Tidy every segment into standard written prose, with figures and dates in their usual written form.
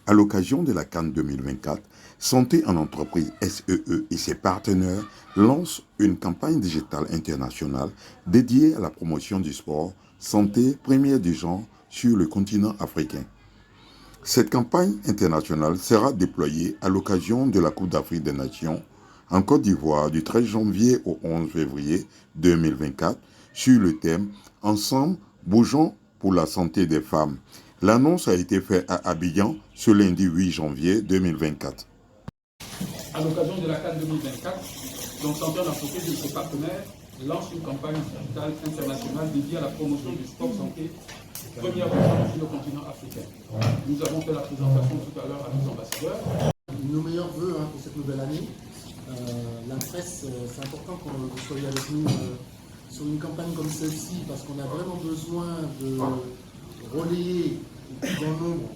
À l'occasion de la CAN 2024, Santé en entreprise SEE et ses partenaires lancent une campagne digitale internationale dédiée à la promotion du sport santé première du genre sur le continent africain. Cette campagne internationale sera déployée à l'occasion de la Coupe d'Afrique des Nations en Côte d'Ivoire du 13 janvier au 11 février 2024 sur le thème « Ensemble, bougeons pour la santé des femmes ». L'annonce a été faite à Abidjan ce lundi 8 janvier 2024. À l'occasion de la CAN 2024, donc Santé en entreprise et ses partenaires lancent une campagne digitale internationale dédiée à la promotion du sport santé, première fois sur le continent africain. Nous avons fait la présentation tout à l'heure à nos ambassadeurs. Nos meilleurs voeux pour cette nouvelle année. La presse, c'est important que vous soyez avec nous sur une campagne comme celle-ci parce qu'on a vraiment besoin de relayer au plus grand nombre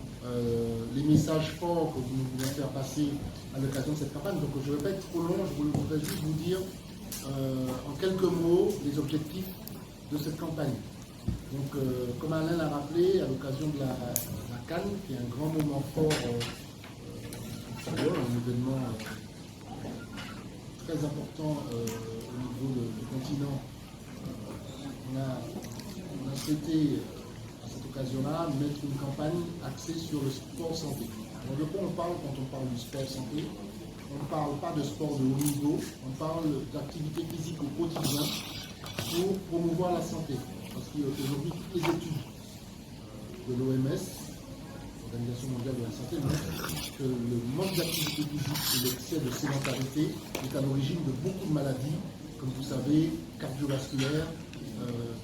les messages forts que nous voulons faire passer à l'occasion de cette campagne. Donc je ne vais pas être trop long, je voudrais juste vous dire en quelques mots les objectifs de cette campagne. Donc comme Alain l'a rappelé, à l'occasion de la CAN, qui est un grand moment fort, un événement très important au niveau du continent, on a souhaité à cette occasion-là mettre une campagne axée sur le sport santé. Alors de quoi on parle quand on parle du sport santé? On ne parle pas de sport de haut niveau, on parle d'activité physique au quotidien pour promouvoir la santé. Parce qu'aujourd'hui, toutes les études de l'OMS, l'Organisation mondiale de la santé, montrent que le manque d'activité physique et l'excès de sédentarité est à l'origine de beaucoup de maladies, comme vous savez, cardiovasculaires,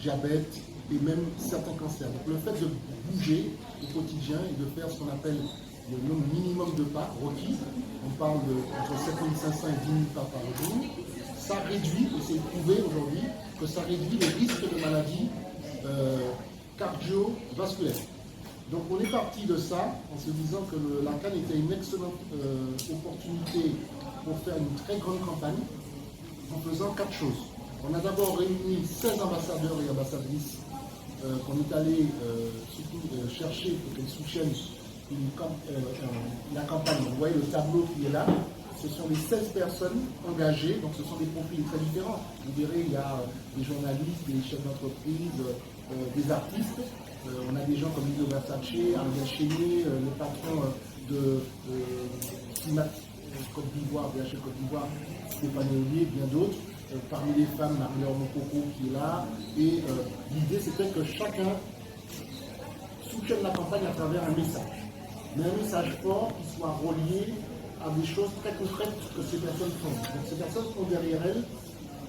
diabète et même certains cancers. Donc le fait de bouger au quotidien et de faire ce qu'on appelle le nombre minimum de pas requis, on parle entre 7500 et 10 000 pas par jour, ça réduit, et c'est prouvé aujourd'hui, que ça réduit les risques de maladies cardiovasculaires. Donc on est parti de ça en se disant que la CAN était une excellente opportunité pour faire une très grande campagne en faisant 4 choses. On a d'abord réuni 16 ambassadeurs et ambassadrices qu'on est allé chercher pour qu'elles soutiennent la campagne. Vous voyez le tableau qui est là. Ce sont les 16 personnes engagées, donc ce sont des profils très différents. Vous verrez, il y a des journalistes, des chefs d'entreprise, des artistes. On a des gens comme Lino Versace, Ariel Chénier, le patron de Côte d'Ivoire, BHL Côte d'Ivoire, Stéphane Ollier, bien d'autres. Parmi les femmes, Marie-Laure Mokoko qui est là. Et l'idée, c'était que chacun soutienne la campagne à travers un message. Mais un message fort qui soit relié à des choses très concrètes que ces personnes font. Donc ces personnes ont derrière elles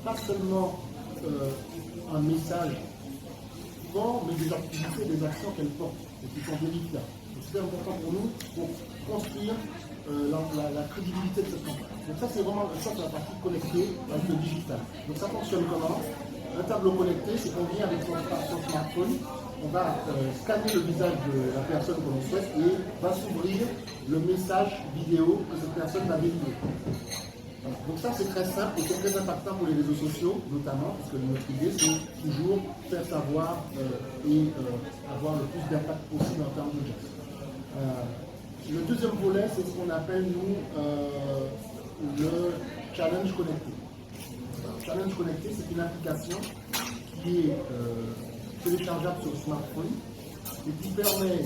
pas seulement un message fort, mais des activités, des actions qu'elles portent et qui sont véritables. C'est important pour nous pour construire la crédibilité de cette campagne. Donc ça c'est vraiment la partie connectée avec le digital. Donc ça fonctionne comment? Un tableau connecté, c'est qu'on vient avec son smartphone, on va scanner le visage de la personne que l'on souhaite et va s'ouvrir le message vidéo que cette personne va véhiculer. Donc ça c'est très simple et c'est très impactant pour les réseaux sociaux notamment, parce que notre idée c'est toujours faire savoir et avoir le plus d'impact possible en termes d'audience. Le deuxième volet c'est ce qu'on appelle nous le challenge connecté. Le challenge connecté c'est une application qui est téléchargeable sur le smartphone et qui permet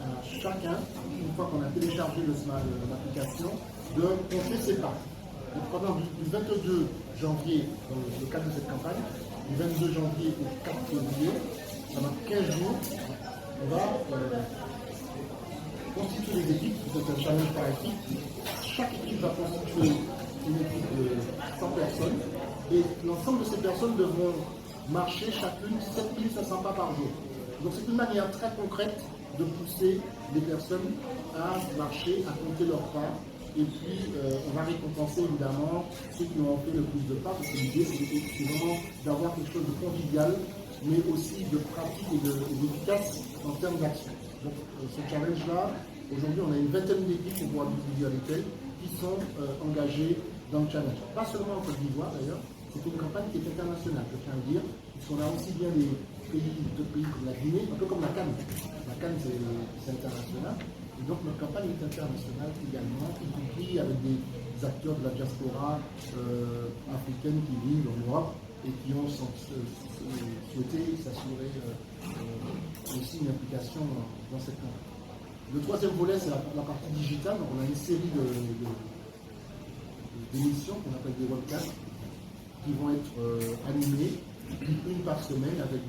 à chacun, une fois qu'on a téléchargé l'application, de compter ses pas. Donc pendant du 22 janvier, dans le cadre de cette campagne, du 22 janvier au 4 février, pendant 15 jours, on va constituer des équipes, c'est un challenge par équipe. Chaque équipe va constituer une équipe de 100 personnes et l'ensemble de ces personnes devront marcher chacune 7500 pas par jour. Donc c'est une manière très concrète de pousser les personnes à marcher, à compter leurs pas. Et puis on va récompenser évidemment ceux qui ont fait le plus de pas, parce que l'idée c'est vraiment d'avoir quelque chose de convivial, mais aussi de pratique et d'efficace en termes d'action. Donc ce challenge-là, aujourd'hui on a une vingtaine d'équipes, on pourra discuter avec elles, qui sont engagées dans le challenge. Pas seulement en Côte d'Ivoire d'ailleurs, c'est une campagne qui est internationale, je tiens à le dire, puisqu'on a aussi bien des pays comme la Guinée, un peu comme la CAN. La CAN c'est international, Et donc notre campagne est internationale également, y compris avec des acteurs de la diaspora africaine qui vivent en Europe et qui ont souhaité s'assurer aussi une implication dans cette campagne. Le troisième volet, c'est la partie digitale. Donc on a une série d'émissions qu'on appelle des webcasts qui vont être animées une par semaine avec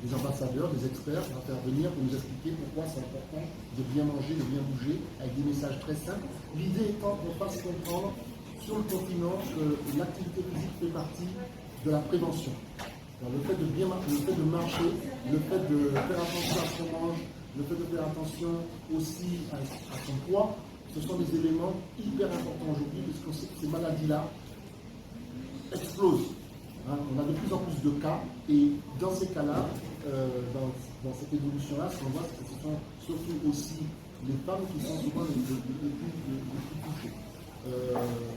des ambassadeurs, des experts qui vont intervenir pour nous expliquer pourquoi c'est important de bien manger, de bien bouger, avec des messages très simples. L'idée étant qu'on fasse comprendre sur le continent que l'activité physique fait partie de la prévention. Alors, le fait de marcher, le fait de faire attention à ce qu'on mange, le fait de faire attention aussi à son poids, ce sont des éléments hyper importants aujourd'hui puisque ces maladies-là explosent. Hein, on a de plus en plus de cas et dans ces cas-là, dans cette évolution-là, ce qu'on voit, c'est que ce sont surtout aussi les femmes qui sont souvent les plus touchées.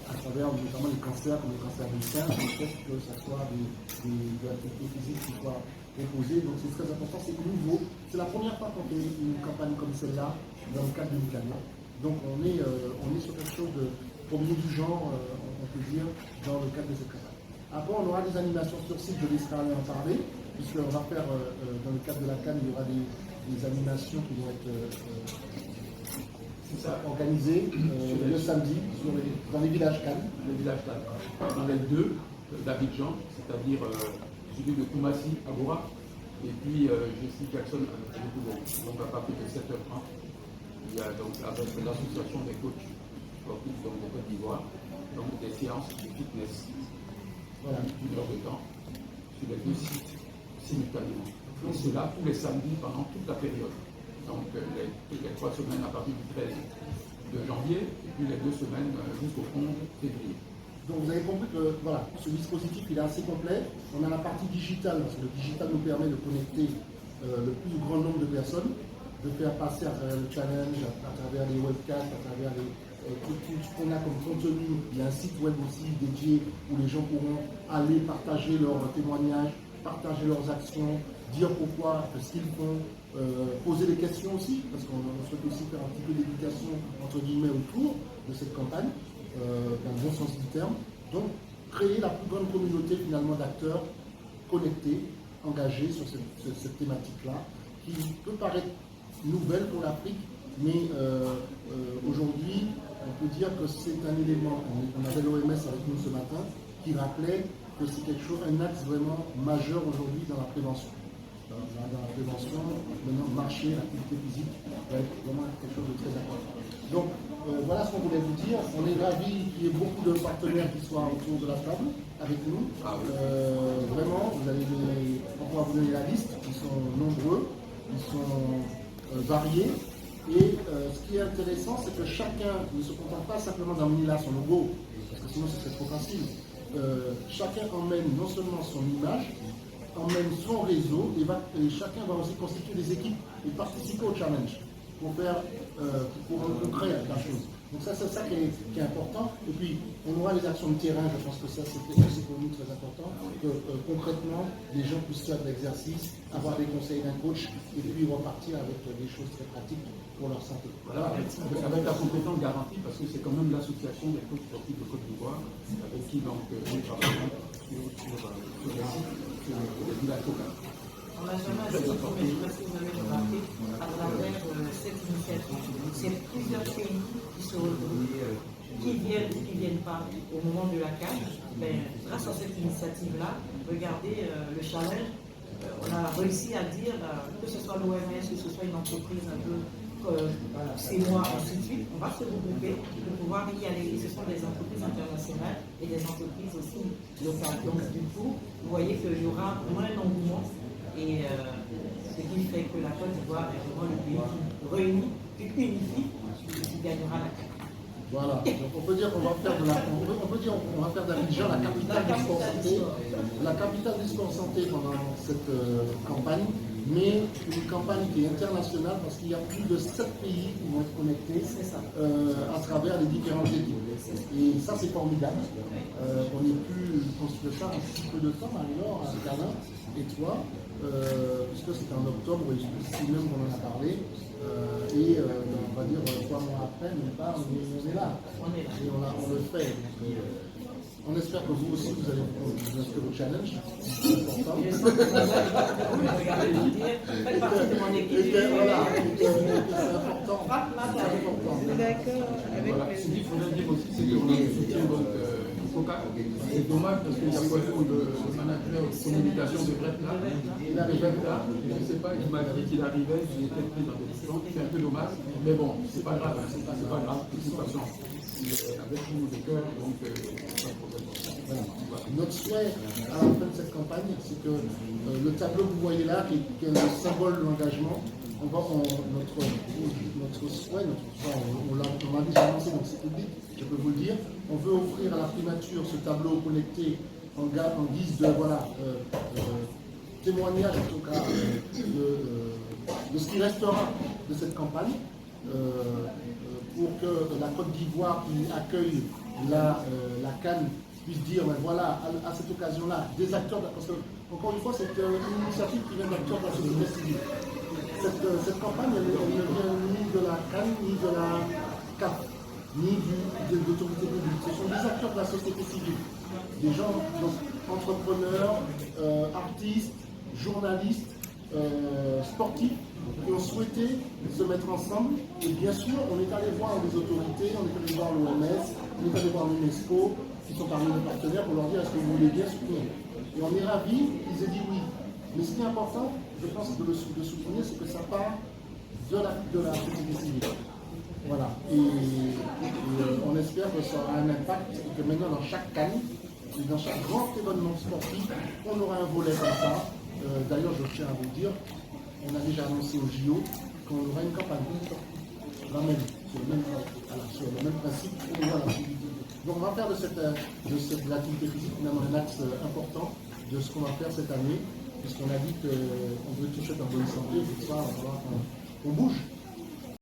À travers notamment les cancers comme le cancer du sein, le fait que ce soit de l'activité physique qui soit proposée. Donc c'est très important, c'est nouveau. C'est la première fois qu'on fait une campagne comme celle-là dans le cadre de l'Italie. Donc on est sur quelque chose de premier du genre, on peut dire, dans le cadre de cette campagne. Après, on aura des animations sur site, je laisserai en parler, puisqu'on va faire, dans le cadre de la CAN, il y aura des animations qui vont être organisées le samedi dans les villages CAN. Les villages CAN. Dans les deux d'Abidjan, c'est-à-dire celui de Koumassi, Agora, et puis Jessie Jackson à Toulon. Donc à partir de 7h30, il y a donc avec l'association des coachs sportifs de Côte d'Ivoire, donc des séances de fitness. Voilà, une heure de temps sur les deux sites simultanément. Et cela tous les samedis pendant toute la période. Donc les 3 semaines à partir du 13 de janvier et puis les 2 semaines jusqu'au 11 février. Donc vous avez compris que voilà, ce dispositif il est assez complet. On a la partie digitale, parce que le digital nous permet de connecter le plus grand nombre de personnes, de faire passer à travers le challenge, à travers les webcasts, à travers tout ce qu'on a comme contenu. Il y a un site web aussi dédié où les gens pourront aller partager leurs témoignages, partager leurs actions, dire pourquoi, ce qu'ils font, poser des questions aussi, parce qu'on souhaite aussi faire un petit peu d'éducation entre guillemets autour de cette campagne, dans le bon sens du terme. Donc créer la plus grande communauté finalement d'acteurs connectés, engagés sur cette thématique-là, qui peut paraître nouvelle pour l'Afrique, mais aujourd'hui, on peut dire que c'est un élément, on avait l'OMS avec nous ce matin, qui rappelait que c'est quelque chose, un axe vraiment majeur aujourd'hui dans la prévention. Dans la prévention, maintenant, marcher, l'activité physique va être vraiment quelque chose de très important. Donc, voilà ce qu'on voulait vous dire. On est ravis qu'il y ait beaucoup de partenaires qui soient autour de la table avec nous. Vraiment, on va vous donner la liste, ils sont nombreux, ils sont variés. Et ce qui est intéressant, c'est que chacun ne se contente pas simplement d'amener là son logo, parce que sinon ce serait trop facile. Chacun emmène non seulement son image, emmène son réseau, et chacun va aussi constituer des équipes et participer au challenge pour rendre concret la chose. Donc ça, c'est ça qui est important. Et puis, on aura les actions de terrain, je pense que ça, c'est pour nous très important, que concrètement, les gens puissent faire de l'exercice, avoir des conseils d'un coach, et puis repartir avec des choses très pratiques pour leur santé. Voilà, avec la compétence garantie, parce que c'est quand même l'association des coachs sportifs de Côte d'Ivoire, avec qui donc nous travaillons sur les sites, sur les villages locaux. On n'a jamais assez de mais parce que vous avez remarqué, à travers cette initiative, c'est plusieurs pays qui se retrouvent, qui viennent ou qui ne viennent pas au moment de la CAN. Mais grâce à cette initiative-là, regardez le challenge, on a réussi à dire que ce soit l'OMS, que ce soit une entreprise un peu c'est moi, ainsi de suite, on va se regrouper pour pouvoir y aller. Et ce sont des entreprises internationales et des entreprises aussi locales. Donc du coup, vous voyez qu'il y aura moins d'engouement. Et ce qui fait que la Côte d'Ivoire est vraiment le pays qui réunit, qui unifie, qui gagnera la CAN. Voilà, donc on peut dire qu'on va faire on va faire d'Abidjan la capitale du sport santé. La capitale du sport santé pendant cette campagne, mais une campagne qui est internationale parce qu'il y a plus de 7 pays qui vont être connectés à travers les différentes équipes. Et ça, c'est formidable. On ait pu construire ça en si peu de temps, Marie-Laure, avec Alain et toi, puisque c'était en octobre, et ici même on en a parlé. On va dire 3 mois après, mais pas, on est là. Et on le fait. On espère que vous aussi, vous allez vous inscrire au challenge. C'est important. Faites partie de mon équipe. Voilà, c'est important. D'accord. Voilà. Ce qu'il faudrait dire aussi, c'est qu'on a le soutien du COCA. C'est dommage parce qu'il y a quoi le manager de communication de Bretla. Il arrivait là, je ne sais pas, il m'a dit qu'il arrivait, j'ai été pris dans des questions, c'est un peu dommage. Mais bon, c'est pas grave, c'est pas grave, de toute façon. Avec nous de cœur, donc pas de problème. Voilà. Notre souhait à la fin de cette campagne, c'est que le tableau que vous voyez là, qui est le symbole de l'engagement, notre souhait, on l'a déjà annoncé dans ce public, je peux vous le dire, on veut offrir à la primature ce tableau connecté en guise de témoignage en tout cas de ce qui restera de cette campagne. Pour que la Côte d'Ivoire qui accueille la CAN puisse dire, ben voilà, à cette occasion-là, des acteurs, parce que, encore une fois, c'est une initiative qui vient d'acteurs de la société civile. Cette campagne, elle ne vient ni de la CAN, ni de la CAF, ni de l'autorité publique. Ce sont des acteurs de la société civile, des gens, donc, entrepreneurs, artistes, journalistes, sportifs, qui ont souhaité se mettre ensemble. Et bien sûr, on est allé voir les autorités, on est allé voir l'OMS, on est allé voir l'UNESCO, qui sont parmi nos partenaires, pour leur dire est-ce que vous voulez bien soutenir. Et on est ravis, ils aient dit oui. Mais ce qui est important, je pense, de soutenir, c'est que ça part de la société civile. Voilà. Et on espère que ça aura un impact et que maintenant, dans chaque CAN, et dans chaque grand événement sportif, on aura un volet comme ça. D'ailleurs, je tiens à vous dire, on a déjà annoncé au JO qu'on aura une campagne. La même, sur le même principe. Voilà. Donc on va faire de l'activité physique finalement un axe important de ce qu'on va faire cette année, puisqu'on a dit qu'on veut toucher en bonne santé, pour ça, on va falloir qu'on bouge.